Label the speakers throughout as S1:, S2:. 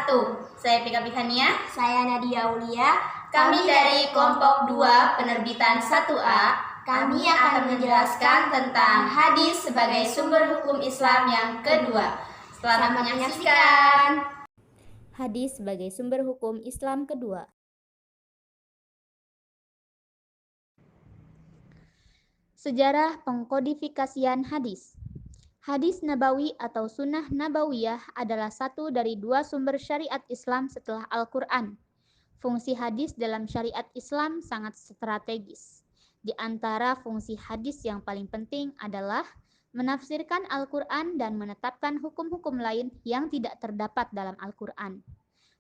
S1: wabarakatuh. Saya Pika Pikania.
S2: Saya Nadia Aulia.
S1: Kami dari kelompok 2 penerbitan 1A. Kami akan menjelaskan tentang hadis sebagai sumber hukum Islam yang kedua. Selamat menyaksikan.
S3: Hadis sebagai sumber hukum Islam kedua. Sejarah pengkodifikasian hadis. Hadis Nabawi atau Sunnah Nabawiyah adalah satu dari dua sumber syariat Islam setelah Al-Quran. Fungsi hadis dalam syariat Islam sangat strategis. Di antara fungsi hadis yang paling penting adalah menafsirkan Al-Quran dan menetapkan hukum-hukum lain yang tidak terdapat dalam Al-Quran.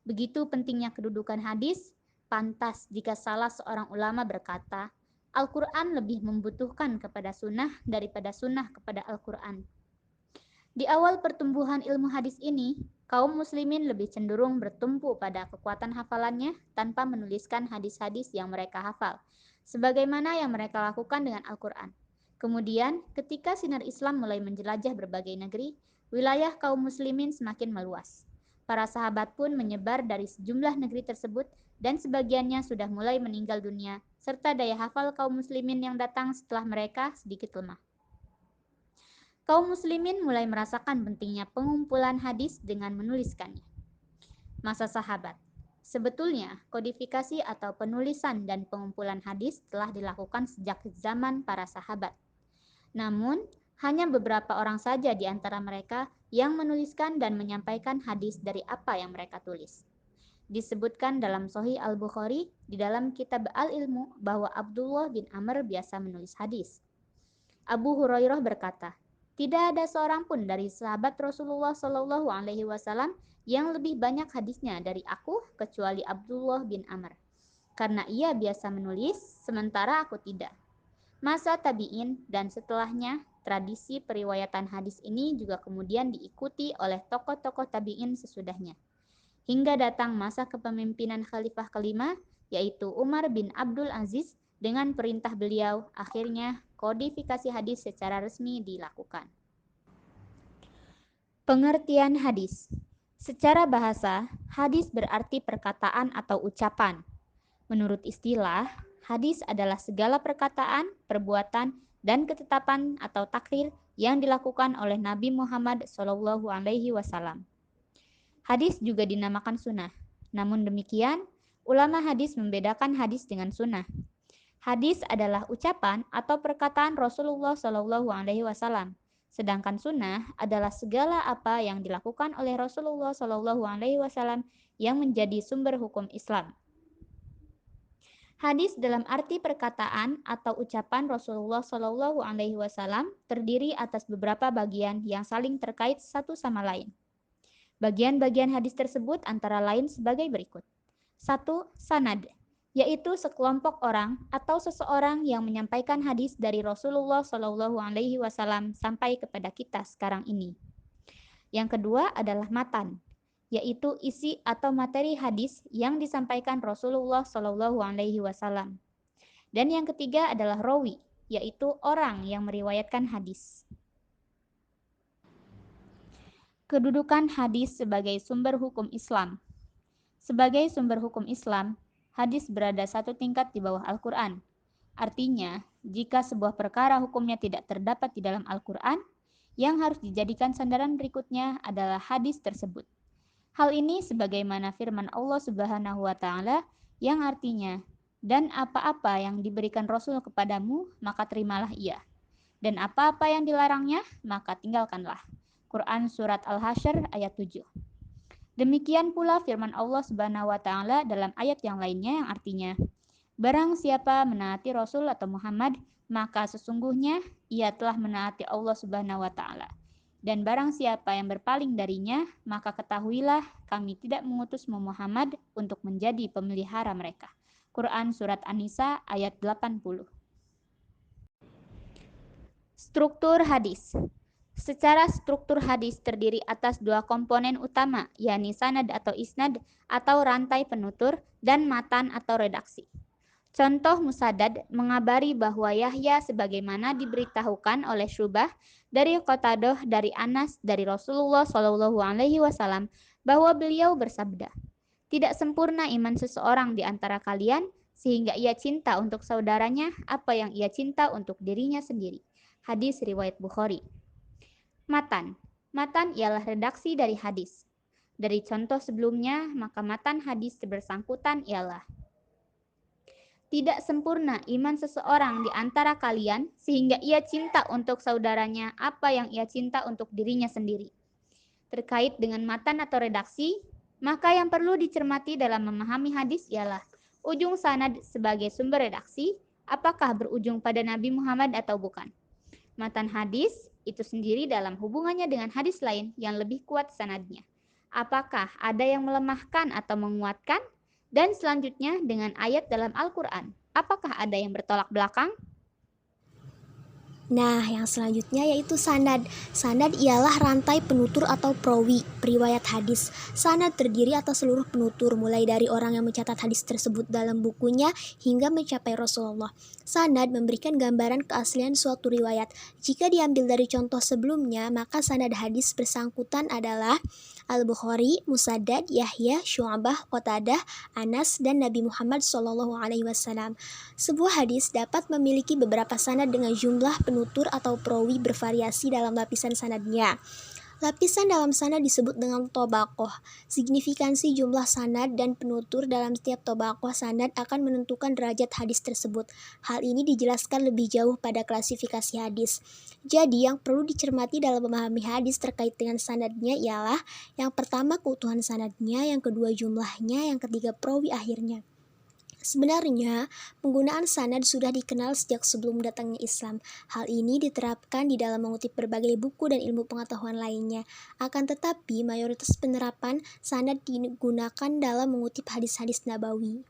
S3: Begitu pentingnya kedudukan hadis, pantas jika salah seorang ulama berkata, Al-Quran lebih membutuhkan kepada sunnah daripada sunnah kepada Al-Quran. Di awal pertumbuhan ilmu hadis ini, kaum muslimin lebih cenderung bertumpu pada kekuatan hafalannya tanpa menuliskan hadis-hadis yang mereka hafal, sebagaimana yang mereka lakukan dengan Al-Quran. Kemudian, ketika sinar Islam mulai menjelajah berbagai negeri, wilayah kaum muslimin semakin meluas. Para sahabat pun menyebar dari sejumlah negeri tersebut dan sebagiannya sudah mulai meninggal dunia, serta daya hafal kaum muslimin yang datang setelah mereka sedikit lemah. Kaum muslimin mulai merasakan pentingnya pengumpulan hadis dengan menuliskannya. Masa sahabat. Sebetulnya, kodifikasi atau penulisan dan pengumpulan hadis telah dilakukan sejak zaman para sahabat. Namun, hanya beberapa orang saja di antara mereka yang menuliskan dan menyampaikan hadis dari apa yang mereka tulis. Disebutkan dalam Sahih Al-Bukhari di dalam kitab Al-Ilmu bahwa Abdullah bin Amr biasa menulis hadis. Abu Hurairah berkata, tidak ada seorang pun dari sahabat Rasulullah Shallallahu Alaihi Wasallam yang lebih banyak hadisnya dari aku kecuali Abdullah bin Amr, karena ia biasa menulis sementara aku tidak. Masa tabi'in dan setelahnya, tradisi periwayatan hadis ini juga kemudian diikuti oleh tokoh-tokoh tabi'in sesudahnya. Hingga datang masa kepemimpinan Khalifah kelima, yaitu Umar bin Abdul Aziz, dengan perintah beliau, akhirnya kodifikasi hadis secara resmi dilakukan. Pengertian hadis. Secara bahasa, hadis berarti perkataan atau ucapan. Menurut istilah, hadis adalah segala perkataan, perbuatan, dan ketetapan atau takrir yang dilakukan oleh Nabi Muhammad SAW. Hadis juga dinamakan sunnah. Namun demikian, ulama hadis membedakan hadis dengan sunnah. Hadis adalah ucapan atau perkataan Rasulullah SAW, sedangkan sunnah adalah segala apa yang dilakukan oleh Rasulullah SAW yang menjadi sumber hukum Islam. Hadis dalam arti perkataan atau ucapan Rasulullah SAW terdiri atas beberapa bagian yang saling terkait satu sama lain. Bagian-bagian hadis tersebut antara lain sebagai berikut. 1. Sanad, yaitu sekelompok orang atau seseorang yang menyampaikan hadis dari Rasulullah SAW sampai kepada kita sekarang ini. Yang kedua adalah matan, yaitu isi atau materi hadis yang disampaikan Rasulullah SAW. Dan yang ketiga adalah rawi, yaitu orang yang meriwayatkan hadis. Kedudukan hadis sebagai sumber hukum Islam. Sebagai sumber hukum Islam, hadis berada satu tingkat di bawah Al-Quran. Artinya, jika sebuah perkara hukumnya tidak terdapat di dalam Al-Quran, yang harus dijadikan sandaran berikutnya adalah hadis tersebut. Hal ini sebagaimana firman Allah Subhanahu wa Ta'ala yang artinya, dan apa-apa yang diberikan Rasul kepadamu, maka terimalah ia. Dan apa-apa yang dilarangnya, maka tinggalkanlah. Quran Surat Al-Hasyr ayat 7. Demikian pula firman Allah Subhanahu wa Ta'ala dalam ayat yang lainnya yang artinya, barang siapa menaati Rasul atau Muhammad, maka sesungguhnya ia telah menaati Allah Subhanahu wa Ta'ala. Dan barang siapa yang berpaling darinya, maka ketahuilah kami tidak mengutusmu Muhammad untuk menjadi pemelihara mereka. Quran Surat An-Nisa ayat 80. Struktur hadis. Secara struktur hadis terdiri atas dua komponen utama, yakni sanad atau isnad atau rantai penutur dan matan atau redaksi. Contoh Musaddad mengabari bahwa Yahya sebagaimana diberitahukan oleh Syubah dari Qatadah dari Anas dari Rasulullah Shallallahu Alaihi Wasallam bahwa beliau bersabda, tidak sempurna iman seseorang di antara kalian sehingga ia cinta untuk saudaranya apa yang ia cinta untuk dirinya sendiri. Hadis riwayat Bukhari. Matan. Matan ialah redaksi dari hadis. Dari contoh sebelumnya, maka matan hadis bersangkutan ialah tidak sempurna iman seseorang di antara kalian sehingga ia cinta untuk saudaranya apa yang ia cinta untuk dirinya sendiri. Terkait dengan matan atau redaksi, maka yang perlu dicermati dalam memahami hadis ialah ujung sanad sebagai sumber redaksi, apakah berujung pada Nabi Muhammad atau bukan. Matan hadis itu sendiri dalam hubungannya dengan hadis lain yang lebih kuat sanadnya. Apakah ada yang melemahkan atau menguatkan? Dan selanjutnya dengan ayat dalam Al-Quran. Apakah ada yang bertolak belakang?
S2: Nah, yang selanjutnya yaitu sanad. Sanad ialah rantai penutur atau perawi, periwayat hadis. Sanad terdiri atas seluruh penutur, mulai dari orang yang mencatat hadis tersebut dalam bukunya hingga mencapai Rasulullah. Sanad memberikan gambaran keaslian suatu riwayat. Jika diambil dari contoh sebelumnya, maka sanad hadis bersangkutan adalah Al-Bukhari, Musaddad, Yahya, Syu'bah, Qatadah, Anas, dan Nabi Muhammad SAW. Sebuah hadis dapat memiliki beberapa sanad dengan jumlah penutur atau perawi bervariasi dalam lapisan sanadnya. Lapisan dalam sanad disebut dengan tobaqoh. Signifikansi jumlah sanad dan penutur dalam setiap tobaqoh sanad akan menentukan derajat hadis tersebut. Hal ini dijelaskan lebih jauh pada klasifikasi hadis. Jadi yang perlu dicermati dalam memahami hadis terkait dengan sanadnya ialah yang pertama keutuhan sanadnya, yang kedua jumlahnya, yang ketiga perawi akhirnya. Sebenarnya, penggunaan sanad sudah dikenal sejak sebelum datangnya Islam. Hal ini diterapkan di dalam mengutip berbagai buku dan ilmu pengetahuan lainnya. Akan tetapi, mayoritas penerapan sanad digunakan dalam mengutip hadis-hadis nabawi.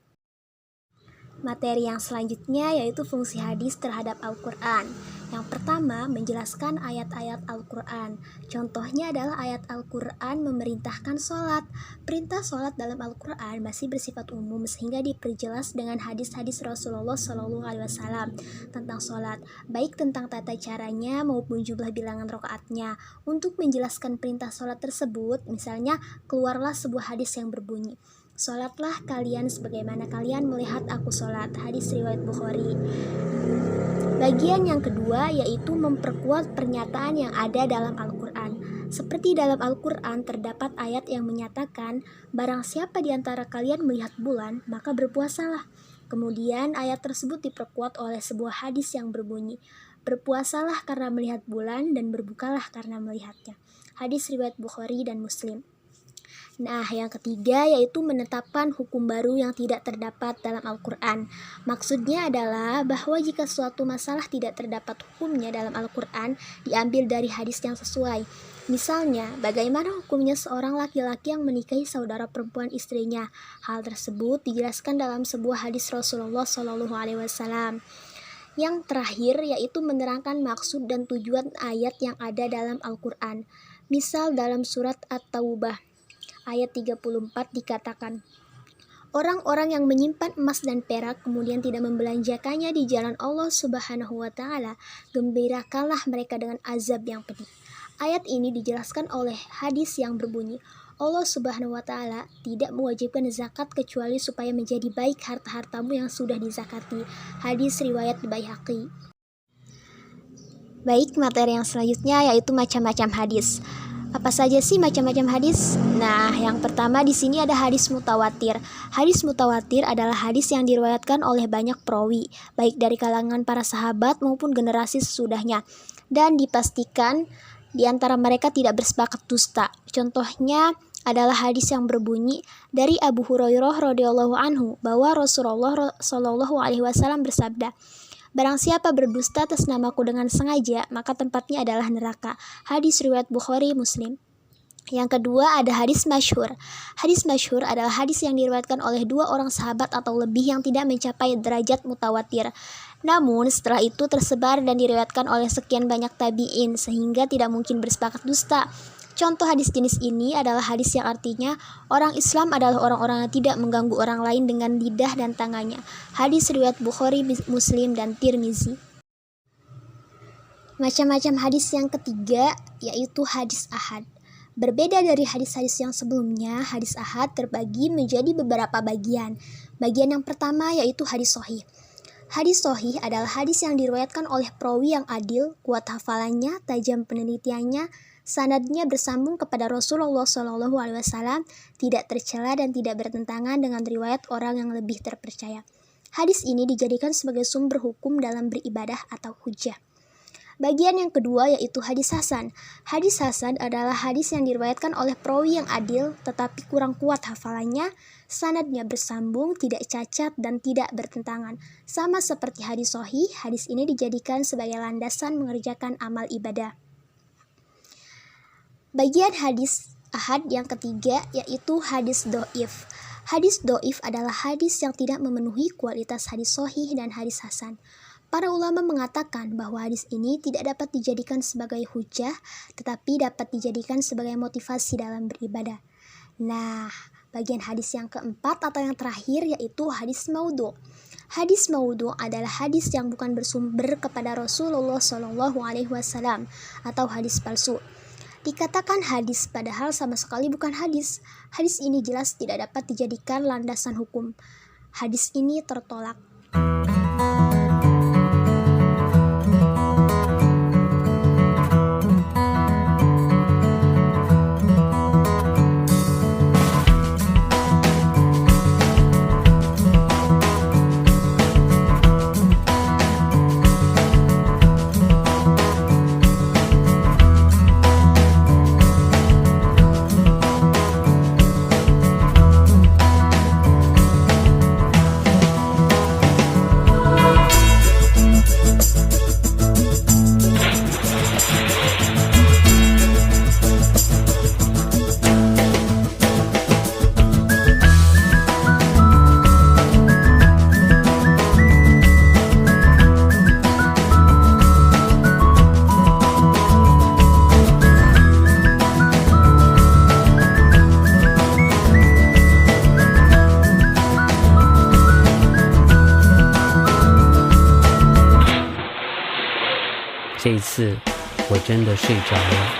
S2: Materi yang selanjutnya yaitu fungsi hadis terhadap Al-Quran. Yang pertama, menjelaskan ayat-ayat Al-Quran. Contohnya adalah ayat Al-Quran memerintahkan sholat. Perintah sholat dalam Al-Quran masih bersifat umum sehingga diperjelas dengan hadis-hadis Rasulullah SAW tentang sholat, baik tentang tata caranya maupun jumlah bilangan rakaatnya. Untuk menjelaskan perintah sholat tersebut, misalnya keluarlah sebuah hadis yang berbunyi, "Sholatlah kalian sebagaimana kalian melihat aku sholat." Hadis riwayat Bukhari. Bagian yang kedua yaitu memperkuat pernyataan yang ada dalam Al-Quran. Seperti dalam Al-Quran terdapat ayat yang menyatakan, "Barang siapa di antara kalian melihat bulan, maka berpuasalah." Kemudian ayat tersebut diperkuat oleh sebuah hadis yang berbunyi, "Berpuasalah karena melihat bulan dan berbukalah karena melihatnya." Hadis riwayat Bukhari dan Muslim. Nah, yang ketiga yaitu menetapkan hukum baru yang tidak terdapat dalam Al-Quran. Maksudnya adalah bahwa jika suatu masalah tidak terdapat hukumnya dalam Al-Quran, diambil dari hadis yang sesuai. Misalnya, bagaimana hukumnya seorang laki-laki yang menikahi saudara perempuan istrinya? Hal tersebut dijelaskan dalam sebuah hadis Rasulullah SAW. Yang terakhir yaitu menerangkan maksud dan tujuan ayat yang ada dalam Al-Quran. Misal dalam surat At-Taubah ayat 34 dikatakan, "Orang-orang yang menyimpan emas dan perak kemudian tidak membelanjakannya di jalan Allah Subhanahu wa Ta'ala, gembirakanlah mereka dengan azab yang pedih." Ayat ini dijelaskan oleh hadis yang berbunyi, Allah Subhanahu wa Ta'ala tidak mewajibkan zakat kecuali supaya menjadi baik harta-hartamu yang sudah dizakati. Hadis riwayat Baihaqi. Baik, materi yang selanjutnya yaitu macam-macam hadis. Apa saja sih macam-macam hadis? Nah, yang pertama di sini ada hadis mutawatir. Hadis mutawatir adalah hadis yang diriwayatkan oleh banyak perawi, baik dari kalangan para sahabat maupun generasi sesudahnya, dan dipastikan di antara mereka tidak bersepakat dusta. Contohnya adalah hadis yang berbunyi dari Abu Hurairah radhiyallahu anhu bahwa Rasulullah Shallallahu alaihi wasallam bersabda, "Barang siapa berdusta atas namaku dengan sengaja, maka tempatnya adalah neraka." Hadis riwayat Bukhari Muslim. Yang kedua ada hadis masyhur. Hadis masyhur adalah hadis yang diriwayatkan oleh 2 orang sahabat atau lebih yang tidak mencapai derajat mutawatir. Namun setelah itu tersebar dan diriwayatkan oleh sekian banyak tabi'in sehingga tidak mungkin bersepakat dusta. Contoh hadis jenis ini adalah hadis yang artinya orang Islam adalah orang-orang yang tidak mengganggu orang lain dengan lidah dan tangannya. Hadis riwayat Bukhari, Muslim, dan Tirmizi. Macam-macam hadis yang ketiga yaitu hadis ahad. Berbeda dari hadis-hadis yang sebelumnya, hadis ahad terbagi menjadi beberapa bagian. Bagian yang pertama yaitu hadis sahih. Hadis sahih adalah hadis yang diriwayatkan oleh perawi yang adil, kuat hafalannya, tajam penelitiannya, sanadnya bersambung kepada Rasulullah SAW, tidak tercela dan tidak bertentangan dengan riwayat orang yang lebih terpercaya. Hadis ini dijadikan sebagai sumber hukum dalam beribadah atau hujjah. Bagian yang kedua yaitu hadis hasan. Hadis hasan adalah hadis yang diriwayatkan oleh perawi yang adil tetapi kurang kuat hafalannya, sanadnya bersambung, tidak cacat dan tidak bertentangan. Sama seperti hadis sahih, hadis ini dijadikan sebagai landasan mengerjakan amal ibadah. Bagian hadis ahad yang ketiga yaitu hadis do'if. Hadis do'if adalah hadis yang tidak memenuhi kualitas hadis sahih dan hadis hasan. Para ulama mengatakan bahwa hadis ini tidak dapat dijadikan sebagai hujjah, tetapi dapat dijadikan sebagai motivasi dalam beribadah. Nah, bagian hadis yang keempat atau yang terakhir yaitu hadis maudhu'. Hadis maudhu' adalah hadis yang bukan bersumber kepada Rasulullah SAW atau hadis palsu. Dikatakan hadis padahal sama sekali bukan hadis. Hadis ini jelas tidak dapat dijadikan landasan hukum. Hadis ini tertolak.
S4: 这一次我真的睡着了。